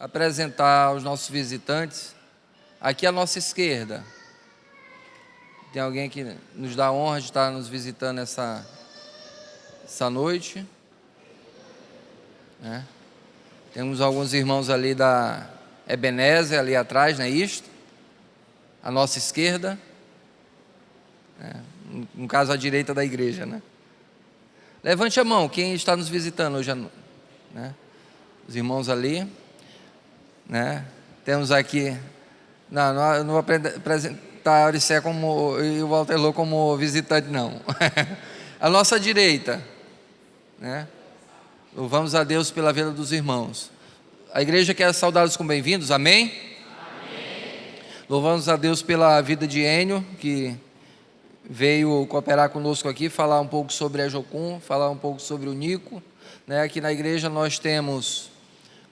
apresentar aos nossos visitantes, aqui à nossa esquerda, tem alguém que nos dá a honra de estar nos visitando essa noite, né? Temos alguns irmãos ali da Ebenezer, ali atrás, não é isto? À nossa esquerda, no caso à direita da igreja, né? Levante a mão, quem está nos visitando hoje, né? Os irmãos ali, né? Temos aqui, não vou apresentar a Auricé e o Walter Lô como visitante, não. À nossa direita, né? Louvamos a Deus pela vida dos irmãos. A igreja quer saudá-los com bem-vindos, amém? Amém. Louvamos a Deus pela vida de Enio, que veio cooperar conosco aqui, falar um pouco sobre a Jocum, falar um pouco sobre o Nico, né? Aqui na igreja nós temos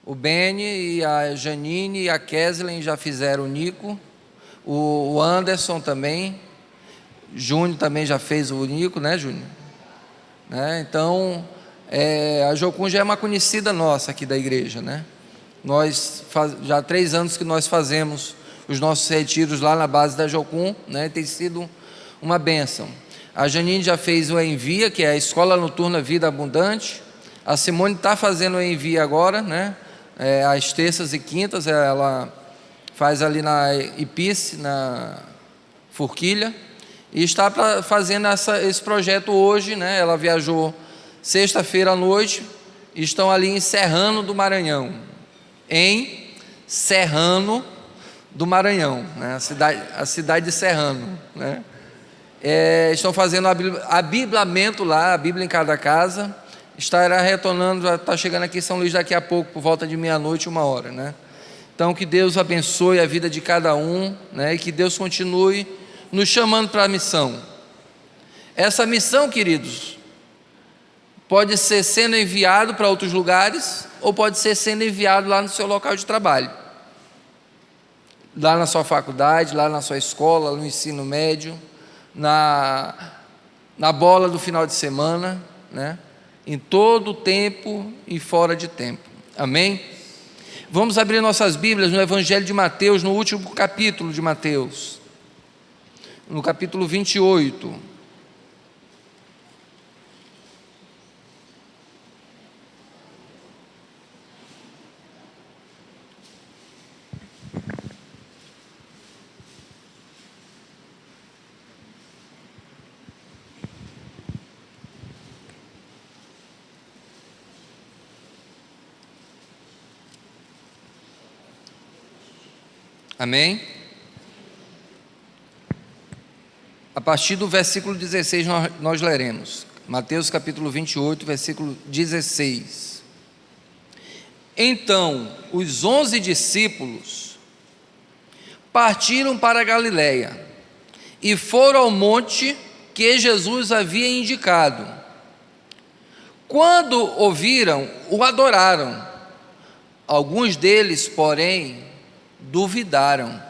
o Beni e a Janine e a Keslin já fizeram o Nico, o Anderson também, Júnior também já fez o Nico, né, Júnior? Né? Então, a Jocum já é uma conhecida nossa aqui da igreja, né? Já há 3 anos que nós fazemos os nossos retiros lá na base da Jocum, né? Tem sido uma bênção. A Janine já fez o Envia, que é a Escola Noturna Vida Abundante. A Simone está fazendo o Envia agora, né? Às terças e quintas, ela faz ali na Ipice, na Forquilha, e está fazendo esse projeto hoje, né? Ela viajou sexta-feira à noite, e estão ali em Serrano do Maranhão, né? A cidade de Serrano, né? Estão fazendo abiblamento lá, a Bíblia em cada casa. Estará retornando, está chegando aqui em São Luís daqui a pouco, por volta de meia-noite, 1h, né? Então, que Deus abençoe a vida de cada um, né? E que Deus continue nos chamando para a missão. Essa missão, queridos, pode ser sendo enviado para outros lugares, ou pode ser sendo enviado lá no seu local de trabalho, lá na sua faculdade, lá na sua escola, no ensino médio, na bola do final de semana, né? Em todo tempo e fora de tempo, amém? Vamos abrir nossas Bíblias no Evangelho de Mateus, no último capítulo de Mateus, no capítulo 28. Amém? A partir do versículo 16 nós leremos. Mateus capítulo 28, versículo 16. Então, os 11 discípulos partiram para a Galiléia e foram ao monte que Jesus havia indicado. Quando ouviram, o adoraram. Alguns deles, porém, duvidaram.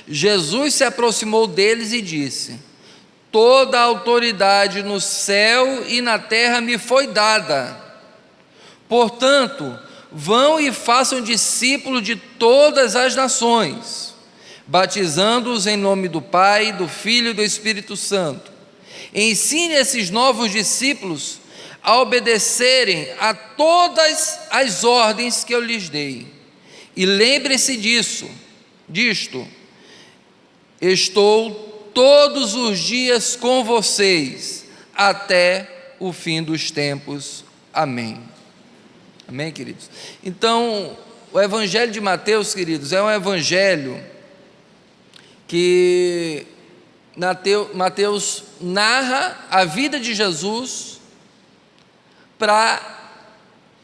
Jesus se aproximou deles e disse: toda a autoridade no céu e na terra me foi dada. Portanto, vão e façam discípulos de todas as nações, batizando-os em nome do Pai, do Filho e do Espírito Santo. Ensine esses novos discípulos a obedecerem a todas as ordens que eu lhes dei. E lembre-se disto, estou todos os dias com vocês, até o fim dos tempos. Amém. Amém, queridos? Então, o Evangelho de Mateus, queridos, é um evangelho que Mateus narra a vida de Jesus para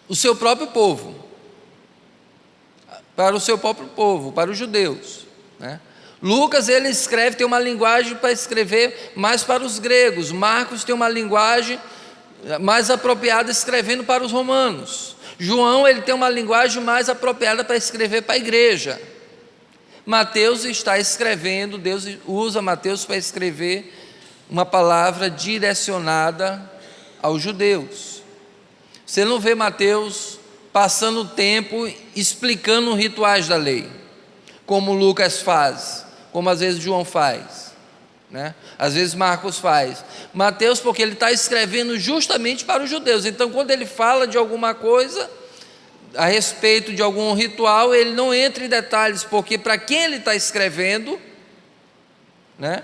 o seu próprio povo. Para os judeus, né? Lucas, ele escreve, tem uma linguagem para escrever mais para os gregos. Marcos tem uma linguagem mais apropriada escrevendo para os romanos. João, ele tem uma linguagem mais apropriada para escrever para a igreja. Mateus está escrevendo, Deus usa Mateus para escrever uma palavra direcionada aos judeus. Você não vê Mateus passando tempo explicando rituais da lei, como Lucas faz, como às vezes João faz, né? Às vezes Marcos faz. Mateus, porque ele está escrevendo justamente para os judeus. Então, quando ele fala de alguma coisa a respeito de algum ritual, ele não entra em detalhes, porque para quem ele está escrevendo, né,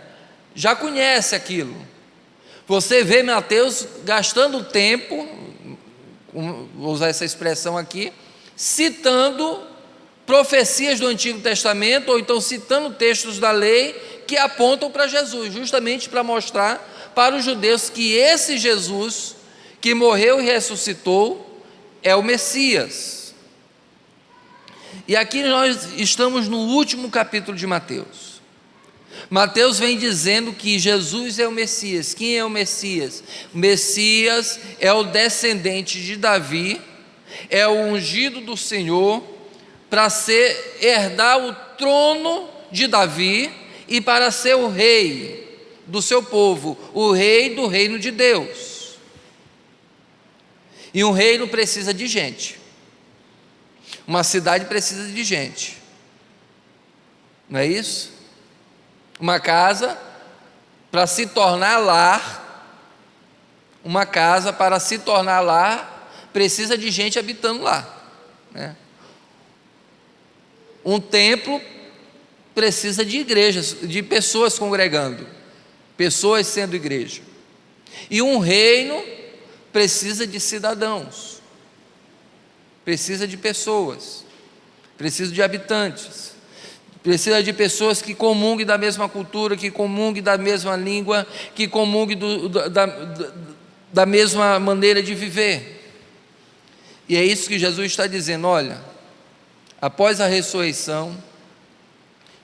já conhece aquilo. Você vê Mateus gastando tempo, vou usar essa expressão aqui, citando profecias do Antigo Testamento, ou então citando textos da lei que apontam para Jesus, justamente para mostrar para os judeus que esse Jesus que morreu e ressuscitou é o Messias. E aqui nós estamos no último capítulo de Mateus. Mateus vem dizendo que Jesus é o Messias. Quem é o Messias? O Messias é o descendente de Davi, é o ungido do Senhor, para herdar o trono de Davi e para ser o rei do seu povo, o rei do reino de Deus. E um reino precisa de gente, uma cidade precisa de gente, não é isso? Uma casa para se tornar lar, uma casa para se tornar lar precisa de gente habitando lá, né? Um templo precisa de igrejas, de pessoas congregando, pessoas sendo igreja. E um reino precisa de cidadãos, precisa de pessoas, precisa de habitantes, precisa de pessoas que comunguem da mesma cultura, que comunguem da mesma língua, que comunguem da mesma maneira de viver. E é isso que Jesus está dizendo. Olha, após a ressurreição,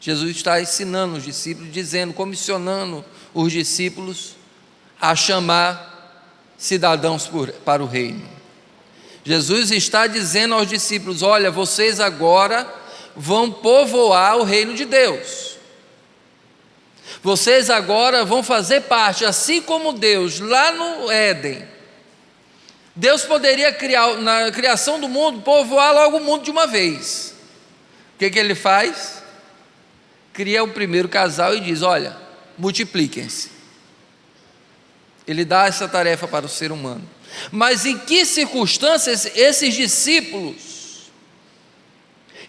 Jesus está ensinando os discípulos, dizendo, comissionando os discípulos a chamar cidadãos para o reino. Jesus está dizendo aos discípulos: olha, vocês agora vão povoar o reino de Deus. Vocês agora vão fazer parte, assim como Deus, lá no Éden, Deus poderia criar, na criação do mundo, povoar logo o mundo de uma vez. O que ele faz? Cria o primeiro casal e diz: olha, multipliquem-se. Ele dá essa tarefa para o ser humano. Mas em que circunstâncias esses discípulos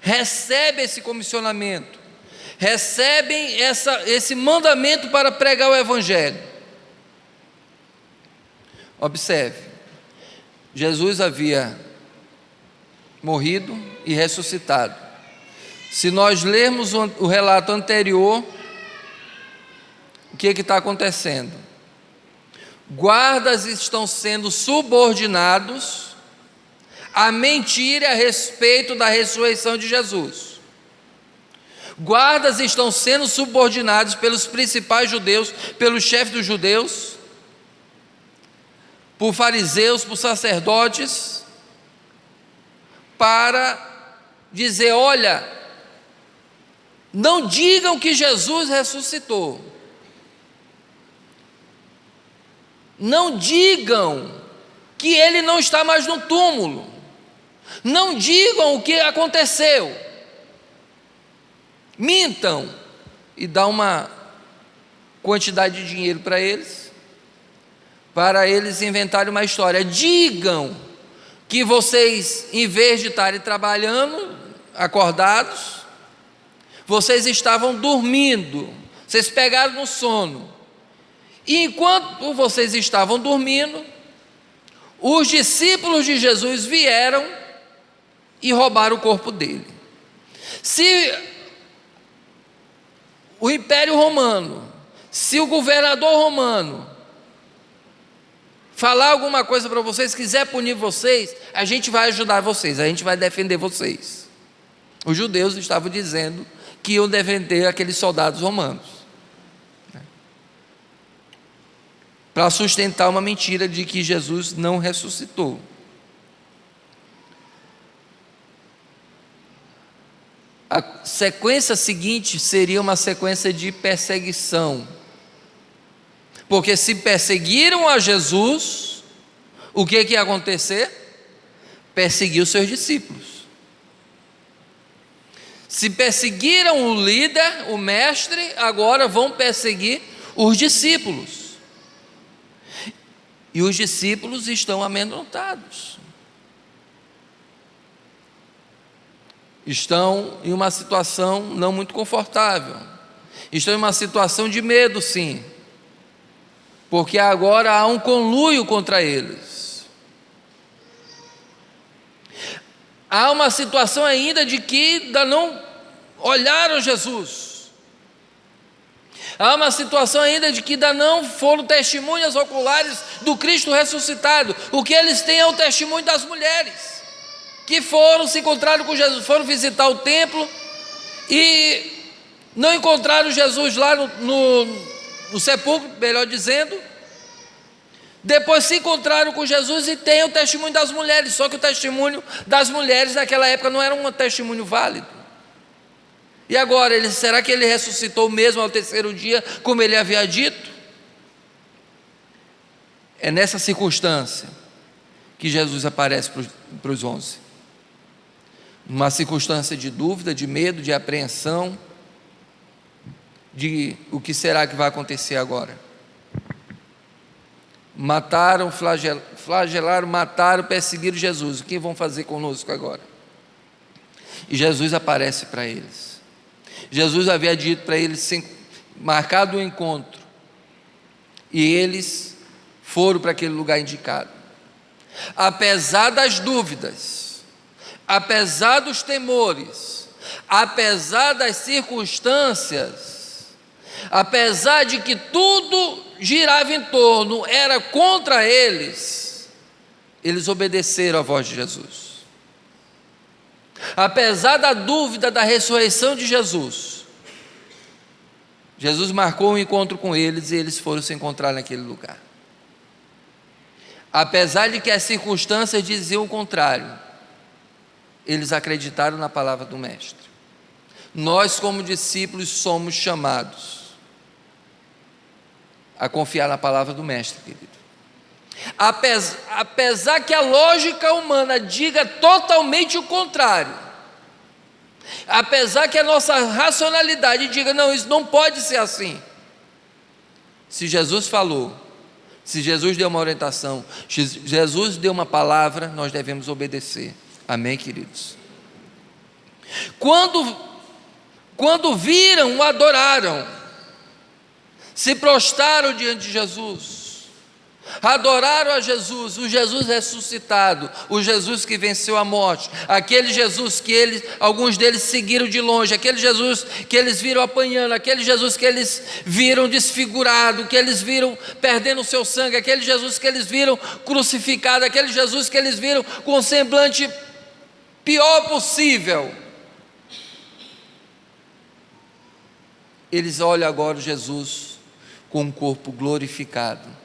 recebem esse comissionamento, recebem esse mandamento para pregar o Evangelho? Observe, Jesus havia morrido e ressuscitado. Se nós lermos o relato anterior, o que está acontecendo? Guardas estão sendo subordinados à mentira a respeito da ressurreição de Jesus. Guardas estão sendo subordinados pelos principais judeus, pelos chefes dos judeus, por fariseus, por sacerdotes, para dizer: olha, não digam que Jesus ressuscitou, não digam que ele não está mais no túmulo, não digam o que aconteceu, mintam e dá uma quantidade de dinheiro para eles inventarem uma história. Digam que vocês, em vez de estarem trabalhando, acordados, vocês estavam dormindo, vocês pegaram no sono. E enquanto vocês estavam dormindo, os discípulos de Jesus vieram e roubaram o corpo dele. Se o Império Romano, se o governador romano falar alguma coisa para vocês, quiser punir vocês, a gente vai ajudar vocês, a gente vai defender vocês. Os judeus estavam dizendo que iam defender aqueles soldados romanos, para sustentar uma mentira de que Jesus não ressuscitou. A sequência seguinte seria uma sequência de perseguição, porque se perseguiram a Jesus, o que ia acontecer? perseguir os seus discípulos. Se perseguiram o líder, o mestre, agora vão perseguir os discípulos. E os discípulos estão amedrontados. Estão em uma situação não muito confortável. Estão em uma situação de medo, sim. Porque agora há um conluio contra eles. Há uma situação ainda de que ainda não olharam Jesus. Há uma situação ainda de que ainda não foram testemunhas oculares do Cristo ressuscitado. O que eles têm é o testemunho das mulheres que foram, se encontraram com Jesus, foram visitar o templo e não encontraram Jesus lá no sepulcro, melhor dizendo. Depois se encontraram com Jesus e tem o testemunho das mulheres, só que o testemunho das mulheres naquela época não era um testemunho válido. E agora, será que ele ressuscitou mesmo ao terceiro dia, como ele havia dito? É nessa circunstância que Jesus aparece para os 11. Uma circunstância de dúvida, de medo, de apreensão, de o que será que vai acontecer agora. Mataram, flagelaram, mataram, perseguiram Jesus. O que vão fazer conosco agora? E Jesus aparece para eles. Jesus havia dito para eles, marcado o encontro, e eles foram para aquele lugar indicado. Apesar das dúvidas, apesar dos temores, apesar das circunstâncias, apesar de que tudo girava em torno, era contra eles, eles obedeceram à voz de Jesus. Apesar da dúvida da ressurreição de Jesus, Jesus marcou um encontro com eles e eles foram se encontrar naquele lugar. Apesar de que as circunstâncias diziam o contrário, eles acreditaram na palavra do Mestre. Nós, como discípulos, somos chamados a confiar na palavra do Mestre, querido. Apesar que a lógica humana diga totalmente o contrário, apesar que a nossa racionalidade diga, não, isso não pode ser assim. Se Jesus falou, se Jesus deu uma orientação, se Jesus deu uma palavra, nós devemos obedecer. Amém, queridos? Quando viram, o adoraram, se prostraram diante de Jesus, adoraram a Jesus, o Jesus ressuscitado, o Jesus que venceu a morte, aquele Jesus que alguns deles seguiram de longe, aquele Jesus que eles viram apanhando, aquele Jesus que eles viram desfigurado, que eles viram perdendo o seu sangue, aquele Jesus que eles viram crucificado, aquele Jesus que eles viram com o semblante pior possível. Eles olham agora Jesus com um corpo glorificado.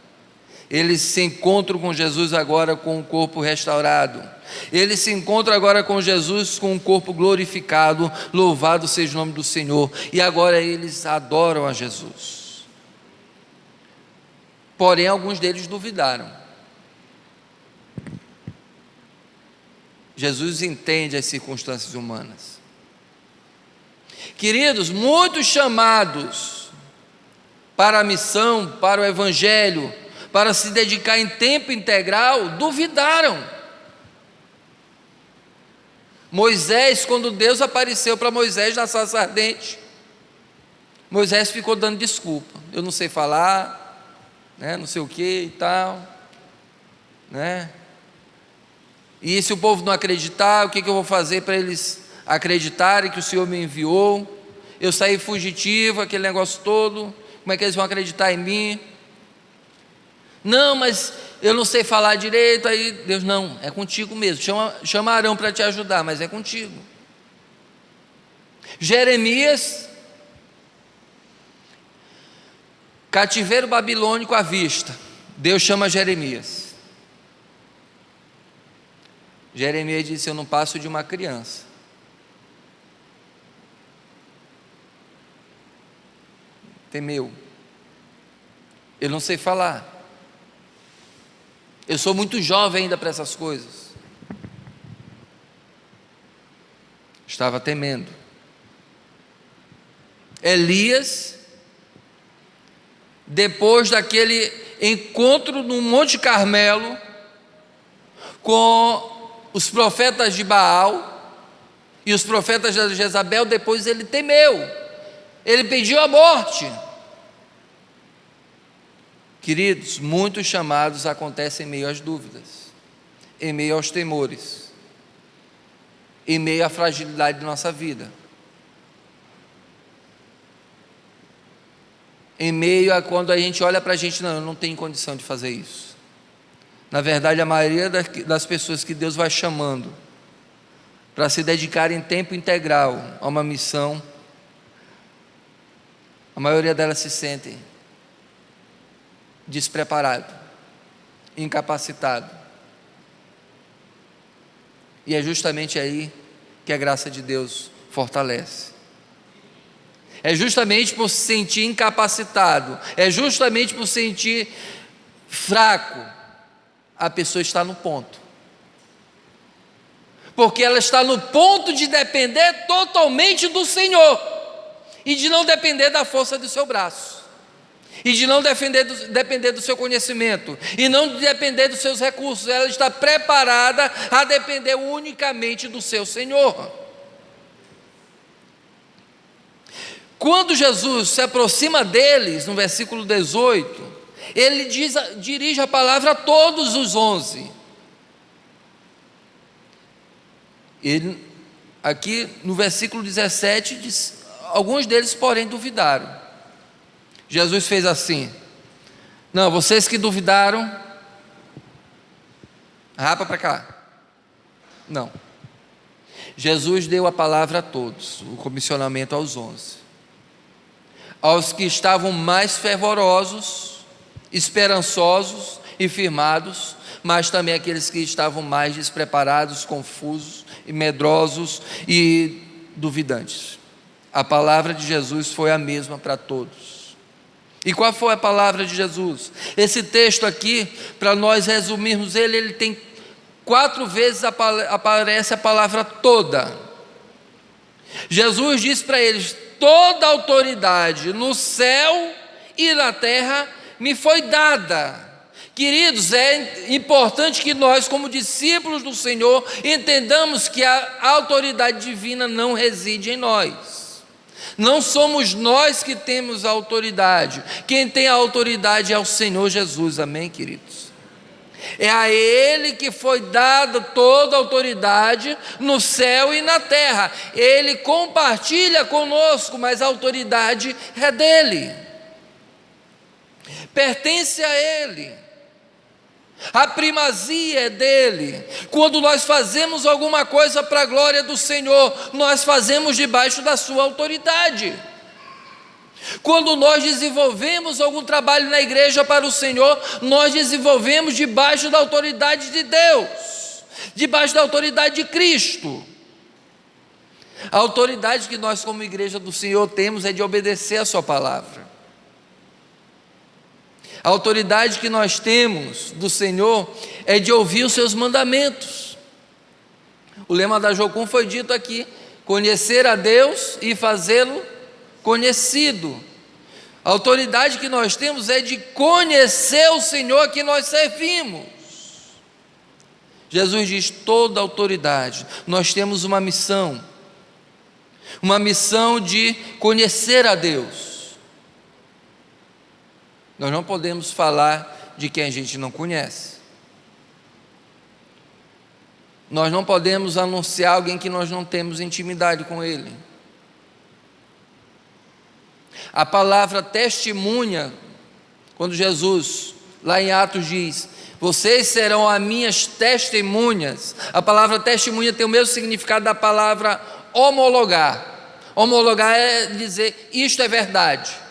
Eles se encontram com Jesus agora com o corpo restaurado. Eles se encontram agora com Jesus com um corpo glorificado. Louvado seja o nome do Senhor. E agora eles adoram a Jesus. Porém, alguns deles duvidaram. Jesus entende as circunstâncias humanas. Queridos, muitos chamados para a missão, para o evangelho, para se dedicar em tempo integral, duvidaram. Moisés, quando Deus apareceu para Moisés na sarça ardente, Moisés ficou dando desculpa. Eu não sei falar, né, não sei o que e tal, né? E se o povo não acreditar, o que eu vou fazer para eles acreditarem que o Senhor me enviou? Eu saí fugitivo, aquele negócio todo, como é que eles vão acreditar em mim? Não, mas eu não sei falar direito. Aí Deus, não, é contigo mesmo, chama Arão para te ajudar, mas é contigo. Jeremias, cativeiro babilônico à vista, Deus chama Jeremias. Jeremias disse, eu não passo de uma criança. Temeu. Eu não sei falar. Eu sou muito jovem ainda para essas coisas. estava temendo. Elias, depois daquele encontro no Monte Carmelo com os profetas de Baal e os profetas de Jezabel, depois ele temeu, ele pediu a morte. Queridos, muitos chamados acontecem em meio às dúvidas, em meio aos temores, em meio à fragilidade de nossa vida, em meio a quando a gente olha para a gente, não, eu não tenho condição de fazer isso. Na verdade, a maioria das pessoas que Deus vai chamando para se dedicar em tempo integral a uma missão, a maioria delas se sentem despreparado, incapacitado. E é justamente aí que a graça de Deus fortalece. É justamente por se sentir incapacitado, é justamente por se sentir fraco, a pessoa está no ponto. Porque ela está no ponto de depender totalmente do Senhor, e de não depender da força do seu braço, e de não depender do seu conhecimento, e não depender dos seus recursos. Ela está preparada a depender unicamente do seu Senhor. Quando Jesus se aproxima deles, no versículo 18, ele dirige a palavra a todos os 11. Ele, aqui no versículo 17, diz: alguns deles, porém, duvidaram. Jesus fez assim: não, vocês que duvidaram, rapa para cá. Não. Jesus deu a palavra a todos, o comissionamento aos 11. Aos que estavam mais fervorosos, esperançosos e firmados, mas também aqueles que estavam mais despreparados, confusos e medrosos e duvidantes. A palavra de Jesus foi a mesma para todos. E qual foi a palavra de Jesus? Esse texto aqui, para nós resumirmos ele tem 4 vezes aparece a palavra toda. Jesus disse para eles: toda autoridade no céu e na terra me foi dada. Queridos, é importante que nós, como discípulos do Senhor, entendamos que a autoridade divina não reside em nós. Não somos nós que temos a autoridade. Quem tem a autoridade é o Senhor Jesus. Amém, queridos? É a Ele que foi dada toda a autoridade no céu e na terra. Ele compartilha conosco, mas a autoridade é dele, pertence a Ele, a primazia é dele. Quando nós fazemos alguma coisa para a glória do Senhor, nós fazemos debaixo da sua autoridade. Quando nós desenvolvemos algum trabalho na igreja para o Senhor, nós desenvolvemos debaixo da autoridade de Deus, debaixo da autoridade de Cristo. A autoridade que nós como igreja do Senhor temos é de obedecer a sua palavra. A autoridade que nós temos do Senhor é de ouvir os seus mandamentos. O lema da Jocum foi dito aqui: conhecer a Deus e fazê-lo conhecido. A autoridade que nós temos é de conhecer o Senhor a que nós servimos. Jesus diz: toda autoridade. Nós temos uma missão de conhecer a Deus. Nós não podemos falar de quem a gente não conhece. Nós não podemos anunciar alguém que nós não temos intimidade com ele. A palavra testemunha, quando Jesus, lá em Atos, diz: vocês serão as minhas testemunhas. A palavra testemunha tem o mesmo significado da palavra homologar. Homologar é dizer: isto é verdade.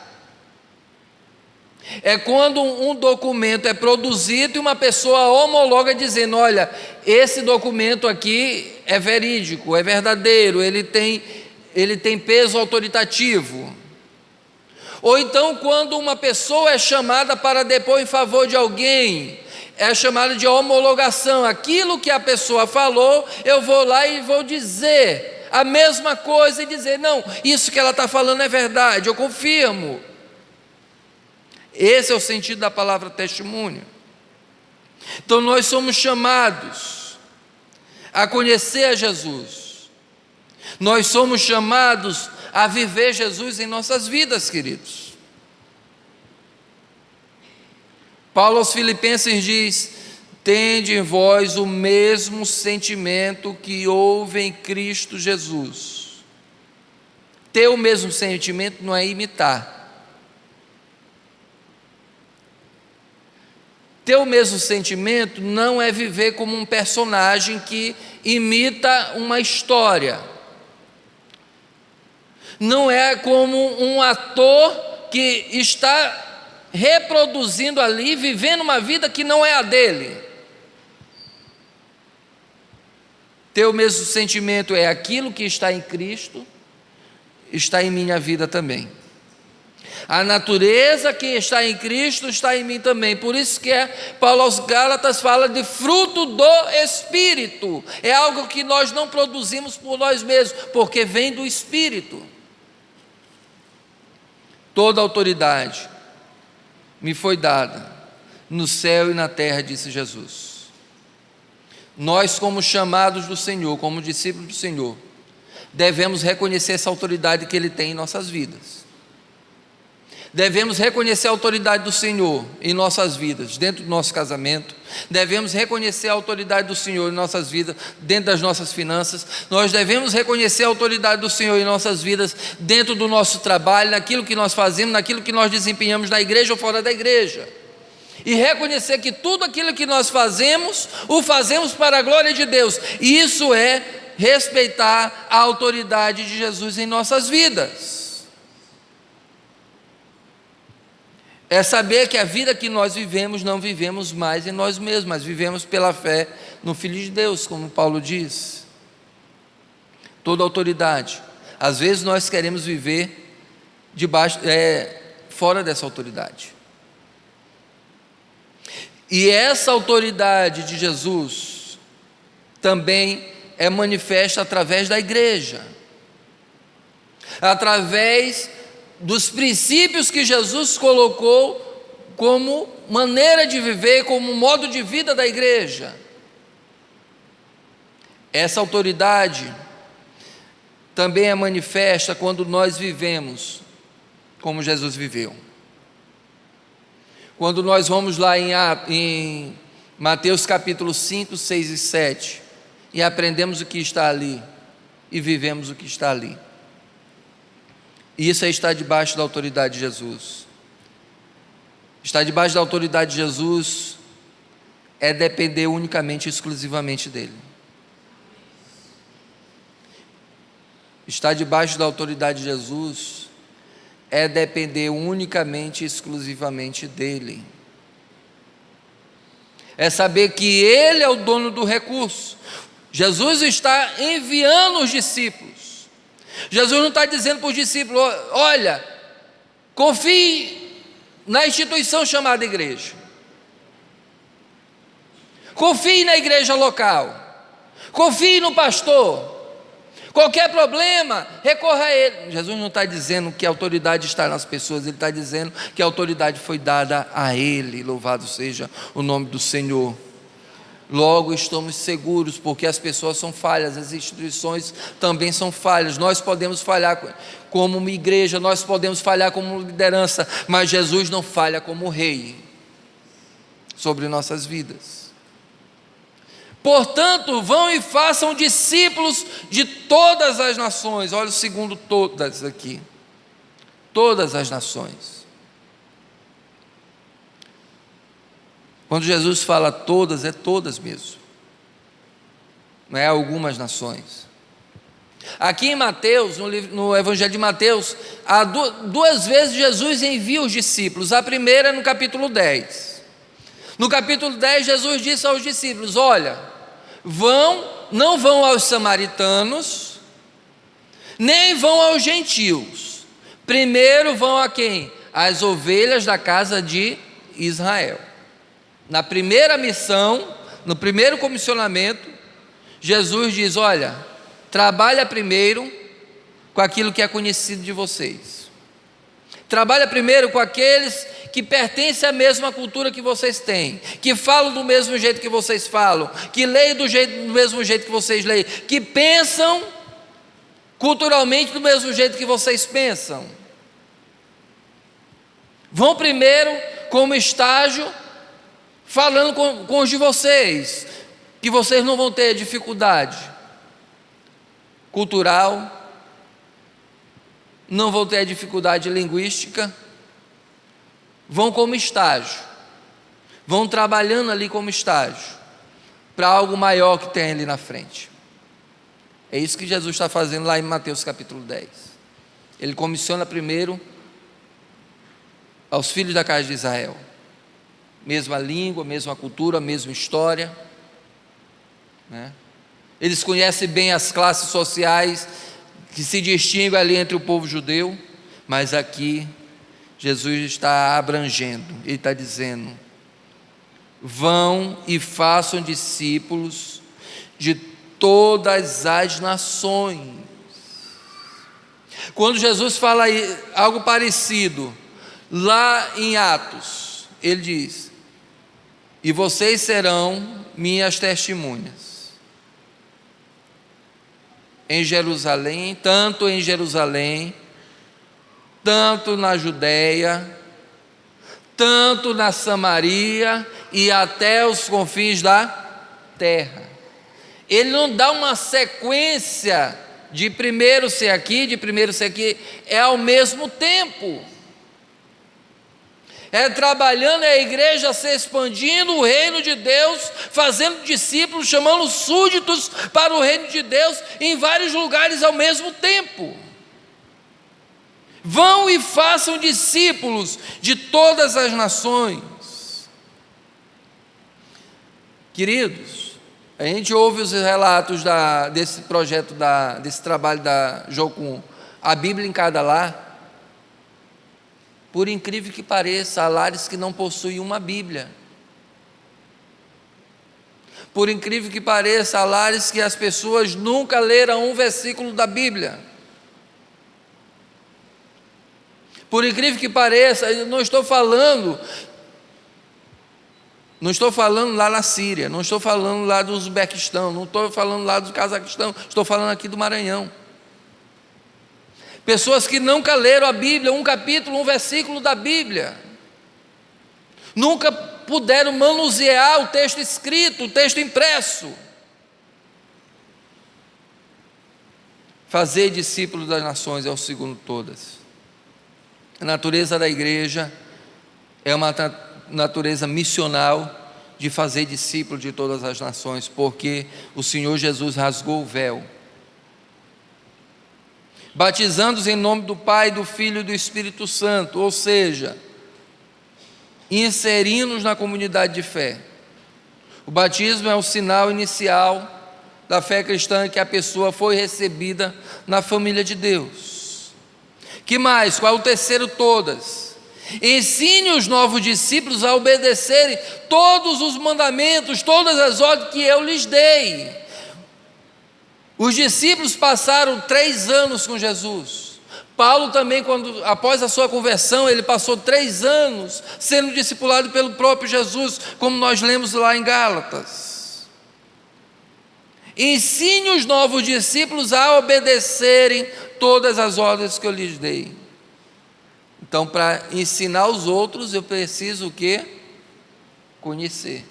É quando um documento é produzido e uma pessoa homologa dizendo: olha, esse documento aqui é verídico, é verdadeiro, ele tem peso autoritativo. Ou então, quando uma pessoa é chamada para depor em favor de alguém, é chamada de homologação. Aquilo que a pessoa falou, eu vou lá e vou dizer a mesma coisa e dizer: não, isso que ela está falando é verdade, eu confirmo. Esse é o sentido da palavra testemunho. Então nós somos chamados a conhecer a Jesus, nós somos chamados a viver Jesus em nossas vidas, queridos. Paulo aos Filipenses diz: tende em vós o mesmo sentimento que houve em Cristo Jesus. Ter o mesmo sentimento não é imitar. Ter o mesmo sentimento não é viver como um personagem que imita uma história. Não é como um ator que está reproduzindo ali, vivendo uma vida que não é a dele. Ter o mesmo sentimento é aquilo que está em Cristo, está em minha vida também. A natureza que está em Cristo está em mim também. Por isso que Paulo aos Gálatas fala de fruto do Espírito. É algo que nós não produzimos por nós mesmos, porque vem do Espírito. Toda autoridade me foi dada no céu e na terra, disse Jesus. Nós, como chamados do Senhor, como discípulos do Senhor, devemos reconhecer essa autoridade que Ele tem em nossas vidas. Devemos reconhecer a autoridade do Senhor em nossas vidas, dentro do nosso casamento. Devemos reconhecer a autoridade do Senhor em nossas vidas, dentro das nossas finanças. Nós devemos reconhecer a autoridade do Senhor em nossas vidas, dentro do nosso trabalho, naquilo que nós fazemos, naquilo que nós desempenhamos na igreja ou fora da igreja. E reconhecer que tudo aquilo que nós fazemos, o fazemos para a glória de Deus. E isso é respeitar a autoridade de Jesus em nossas vidas. É saber que a vida que nós vivemos, não vivemos mais em nós mesmos, mas vivemos pela fé no Filho de Deus, como Paulo diz. Toda autoridade. Às vezes nós queremos viver fora dessa autoridade. E essa autoridade de Jesus também é manifesta através da igreja, através dos princípios que Jesus colocou como maneira de viver, como modo de vida da igreja. Essa autoridade também é manifesta quando nós vivemos como Jesus viveu. Quando nós vamos lá em Mateus capítulo 5, 6 e 7 e aprendemos o que está ali e vivemos o que está ali. E isso aí está debaixo da autoridade de Jesus. Estar debaixo da autoridade de Jesus é depender unicamente e exclusivamente dele. Estar debaixo da autoridade de Jesus é depender unicamente e exclusivamente dele. É saber que ele é o dono do recurso. Jesus está enviando os discípulos. Jesus não está dizendo para os discípulos: olha, confie na instituição chamada igreja, confie na igreja local, confie no pastor, qualquer problema, recorra a ele. Jesus não está dizendo que a autoridade está nas pessoas, ele está dizendo que a autoridade foi dada a ele. Louvado seja o nome do Senhor. Logo estamos seguros, porque as pessoas são falhas, as instituições também são falhas. Nós podemos falhar como uma igreja, nós podemos falhar como liderança, mas Jesus não falha como rei sobre nossas vidas. Portanto, vão e façam discípulos de todas as nações. Olha o segundo todas aqui. Todas as nações. Quando Jesus fala todas, é todas mesmo. Não é algumas nações. Aqui em Mateus, no Evangelho de Mateus, há duas vezes Jesus envia os discípulos. A primeira é no capítulo 10. No capítulo 10, Jesus disse aos discípulos: olha, não vão aos samaritanos, nem vão aos gentios. Primeiro vão a quem? As ovelhas da casa de Israel. Na primeira missão, no primeiro comissionamento, Jesus diz: olha, trabalha primeiro com aquilo que é conhecido de vocês. Trabalha primeiro com aqueles que pertencem à mesma cultura que vocês têm, que falam do mesmo jeito que vocês falam, que leem do mesmo jeito que vocês leem, que pensam culturalmente do mesmo jeito que vocês pensam. Vão primeiro como estágio, falando com os de vocês, que vocês não vão ter dificuldade cultural, não vão ter dificuldade linguística. Vão como estágio, vão trabalhando ali como estágio, para algo maior que tem ali na frente. É isso que Jesus está fazendo lá em Mateus capítulo 10. Ele comissiona primeiro aos filhos da casa de Israel, mesma língua, mesma cultura, mesma história, né? Eles conhecem bem as classes sociais que se distinguem ali entre o povo judeu, mas aqui Jesus está abrangendo, Ele está dizendo: vão e façam discípulos de todas as nações. Quando Jesus fala algo parecido, lá em Atos, Ele diz: e vocês serão minhas testemunhas em Jerusalém, tanto na Judéia, tanto na Samaria e até os confins da terra. Ele não dá uma sequência de primeiro ser aqui, de primeiro ser aqui, é ao mesmo tempo. É trabalhando a igreja, se expandindo o reino de Deus, fazendo discípulos, chamando súditos para o reino de Deus em vários lugares ao mesmo tempo. Vão e façam discípulos de todas as nações. Queridos, a gente ouve os relatos desse projeto, desse trabalho da Jocum, a Bíblia em cada lar. Por incrível que pareça, há lares que não possuem uma Bíblia. Por incrível que pareça, há lares que as pessoas nunca leram um versículo da Bíblia. Por incrível que pareça, eu não estou falando lá na Síria, não estou falando lá do Uzbequistão, não estou falando lá do Cazaquistão, estou falando aqui do Maranhão. Pessoas que nunca leram a Bíblia, um capítulo, um versículo da Bíblia, nunca puderam manusear o texto escrito, o texto impresso. Fazer discípulos das nações é o segundo todas. A natureza da igreja é uma natureza missional de fazer discípulos de todas as nações, porque o Senhor Jesus rasgou o véu, batizando-os em nome do Pai, do Filho e do Espírito Santo, ou seja, inserindo-os na comunidade de fé. O batismo é o sinal inicial da fé cristã, que a pessoa foi recebida na família de Deus. Que mais? Qual é o terceiro todas? Ensine os novos discípulos a obedecerem todos os mandamentos, todas as ordens que eu lhes dei. Os discípulos passaram 3 anos com Jesus. Paulo também, após a sua conversão, ele passou 3 anos sendo discipulado pelo próprio Jesus, como nós lemos lá em Gálatas. Ensine os novos discípulos a obedecerem todas as ordens que eu lhes dei. Então, para ensinar os outros, eu preciso o quê? Conhecer.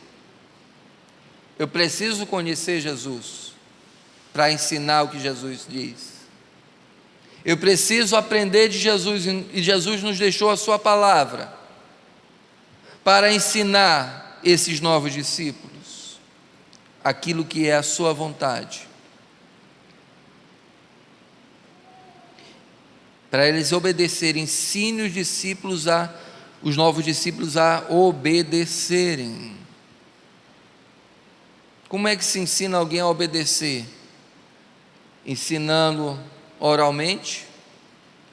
Eu preciso conhecer Jesus para ensinar o que Jesus diz. Eu preciso aprender de Jesus, e Jesus nos deixou a sua palavra para ensinar esses novos discípulos aquilo que é a sua vontade, para eles obedecerem. Ensine os novos discípulos a obedecerem. Como é que se ensina alguém a obedecer? Ensinando oralmente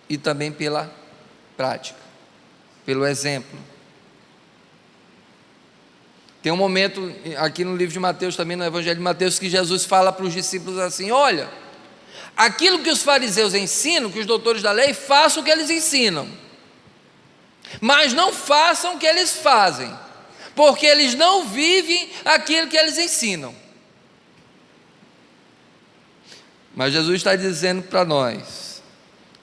e também pela prática, pelo exemplo. Tem um momento aqui no livro de Mateus, também no Evangelho de Mateus, que Jesus fala para os discípulos assim: olha, aquilo que os fariseus ensinam, que os doutores da lei, façam o que eles ensinam, mas não façam o que eles fazem, porque eles não vivem aquilo que eles ensinam. Mas Jesus está dizendo para nós: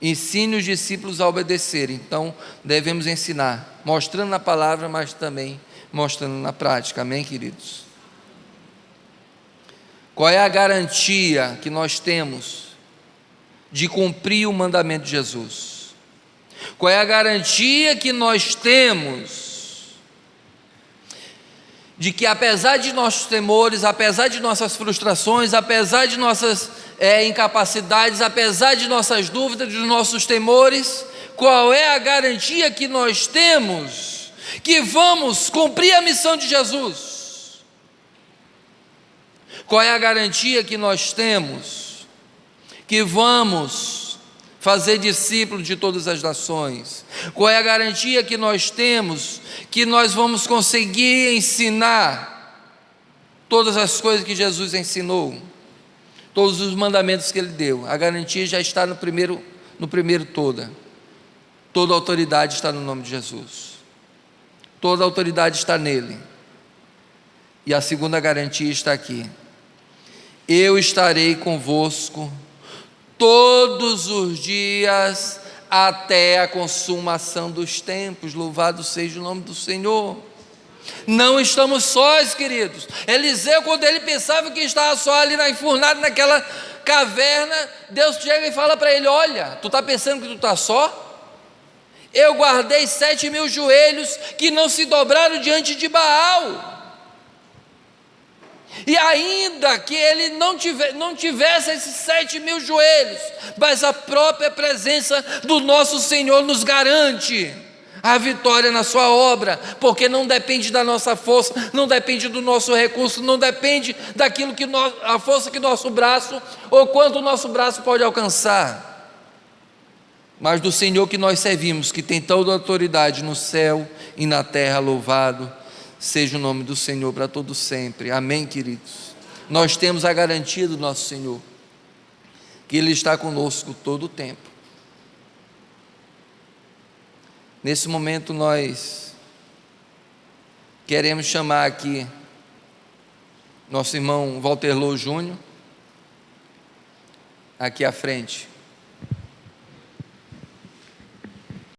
ensine os discípulos a obedecer. Então devemos ensinar, mostrando na palavra, mas também mostrando na prática. Amém, queridos? Qual é a garantia que nós temos de cumprir o mandamento de Jesus? Qual é a garantia que nós temos de que, apesar de nossos temores, apesar de nossas frustrações, apesar de nossas incapacidades, apesar de nossas dúvidas, dos nossos temores, qual é a garantia que nós temos que vamos cumprir a missão de Jesus? Qual é a garantia que nós temos que vamos fazer discípulos de todas as nações? Qual é a garantia que nós temos que nós vamos conseguir ensinar todas as coisas que Jesus ensinou, todos os mandamentos que Ele deu? A garantia já está no primeiro toda a autoridade está no nome de Jesus, toda a autoridade está nele. E a segunda garantia está aqui: eu estarei convosco todos os dias até a consumação dos tempos. Louvado seja o nome do Senhor. Não estamos sós, queridos. Eliseu, quando ele pensava que estava só ali na enfurnada, naquela caverna, Deus chega e fala para ele: olha, tu está pensando que tu está só? Eu guardei 7.000 joelhos que não se dobraram diante de Baal. E ainda que ele não tivesse esses 7.000 joelhos, mas a própria presença do nosso Senhor nos garante a vitória na sua obra, porque não depende da nossa força, não depende do nosso recurso, não depende daquilo que a força que nosso braço, ou quanto o nosso braço pode alcançar, mas do Senhor que nós servimos, que tem toda a autoridade no céu e na terra. Louvado seja o nome do Senhor para todo sempre. Amém, queridos? Nós temos a garantia do nosso Senhor, que Ele está conosco todo o tempo. Nesse momento nós queremos chamar aqui nosso irmão Walter Lou Júnior, aqui à frente.